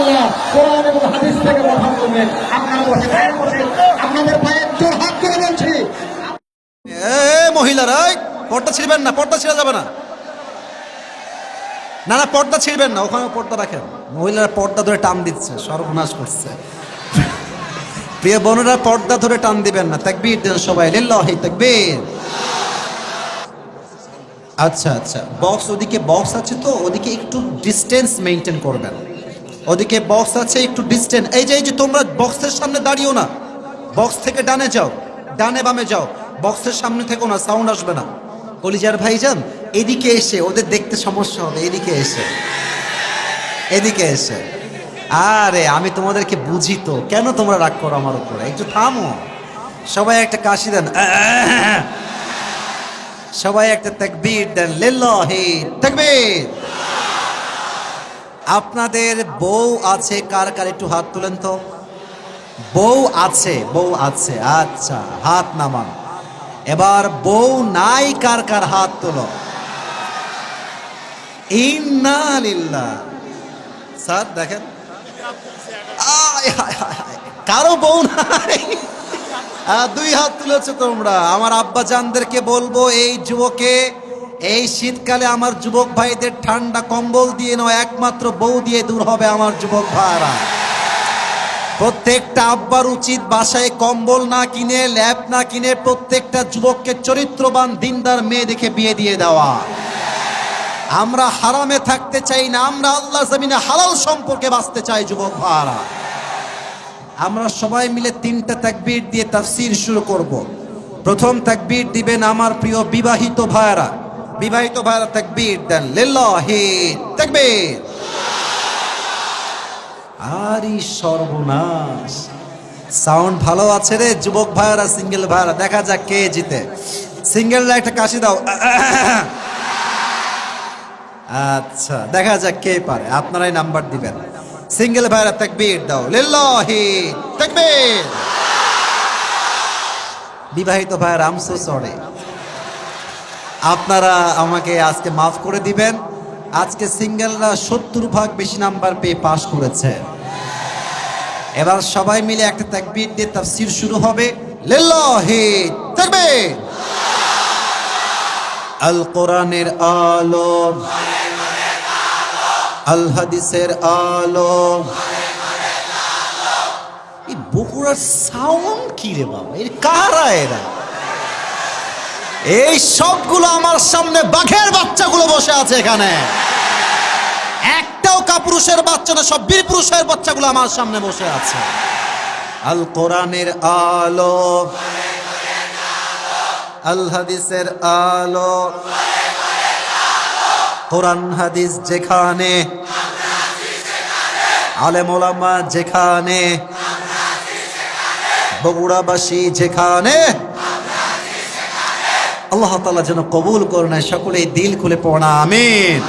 ইনশাআল্লাহ কোরআন এবং হাদিস থেকে কথা বলবেন। আপনারা বসে আপনাদের পায়ে জোর হাত করে বলছি। মহিলারা পর্দা ছিড়বেন না, পর্দা ছিঁড়া যাবে না। না না, পর্দা ছিড়বেন না, ওখানে পর্দা রাখেন। মহিলারা পর্দা ধরে টান দিচ্ছে, সর্বনাশ করছে। প্রিয় বোনেরা, পর্দা ধরে টান দিবেন না। তাকবীর দেন সবাই, লিল্লাহি তাকবীর। আচ্ছা আচ্ছা, বক্স ওদিকে বক্স আছে তো, ওদিকে একটু ডিস্টেন্স মেনটেন করবেন। ওদিকে বক্স আছে, একটু ডিস্টেন্স। এই যে তোমরা বক্সের সামনে দাঁড়িও না, বক্স থেকে ডানে যাও, ডানে বামে যাও, বক্সের সামনে থেকো না, সাউন্ড আসবে না। কলিজার ভাইজান, এদিকে এসে ওদের দেখতে সমস্যা হবে, এদিকে এসে, এদিকে এসে। আরে আমি তোমাদেরকে বুঝি তো, কেন তোমরা রাগ করো আমার উপরে? একটু থামো, সবাই একটা কাশি দেন, সবাই একটা তাকবীর দেন, লিল্লাহি তাকবীর। আপনাদের বউ আছে কার কার, একটু হাত তুলেন তো। বউ আছে, বউ আছে, আচ্ছা হাত নামান। এবার বউ নাই কার কার, হাত তোলো। ইন্না লিল্লাহ। স্যার দেখেন, কারো বউ নাই, দুই হাত তুলেছো তোমরা। আমার আব্বা জানদেরকে বলবো, এই যুবকে এই শীতকালে আমার যুবক ভাইদের ঠান্ডা কম্বল দিয়ে নয়, একমাত্র বউ দিয়ে দূর হবে আমার যুবক ভাইরা। প্রত্যেকটা আব্বার উচিত বাসায় কম্বল না কিনে, ল্যাপ না কিনে, প্রত্যেকটা যুবককে চরিত্রবান দিনদার মেয়ে দেখে বিয়ে দিয়ে দেওয়া। আমরা হারামে থাকতে চাই না, আমরা আল্লাহ জমিনে হালাল সম্পর্কে বাঁচতে চাই যুবক ভাইরা। আমরা সবাই মিলে তিনটা তাকবীর দিয়ে তাফসীর শুরু করব। প্রথম তাকবীর দিবেন আমার প্রিয় বিবাহিত ভাইরা। বিবাহিত ভাইরা তাকবীর দেন, লিল্লাহি তাকবীর। আরি সর্বনাশ, সাউন্ড ভালো আছে রে যুবক ভাইরা। সিঙ্গেল ভাইরা, দেখা যাক কে জিতে। সিঙ্গেলরা একটা কাশি দাও। আচ্ছা, দেখা যাক কে পারে, আপনারাই নাম্বার দিবেন। সিঙ্গেল ভাইরা তাকবীর দাও, লিল্লাহি তাকবীর। বিবাহিত ভাইরা, আই এম সো সরি, আপনারা আমাকে আজকে মাফ করে দিবেন। আজকে সিঙ্গেলরা 70% বেশি নাম্বার পেয়ে পাস করেছে। এবার সবাই মিলে একটা তাকবীর দিয়ে তাফসীর শুরু হবে, লিল্লাহি তাকবীর। আল কোরআনের আলো, আল হাদিসের আলো। এই বগুড়ার সাউন্ড কি রে বাবা, এর কারা এরা? এই সবগুলো আমার সামনে বাঘের বাচ্চাগুলো বসে আছে এখানে। একটাও কাপুরুষের বাচ্চা না, সব বীর পুরুষের বাচ্চাগুলো আমার সামনে বসে আছে। আল কোরআনের আলো, আল হাদিসের আলো। কোরআন হাদিস যেখানে, আলেম ওলামা যেখানে, বগুড়াবাসী যেখানে, আল্লাহ তাআলা যেন কবুল করেন। সকলেই দিল খুলে পড়া আমিন।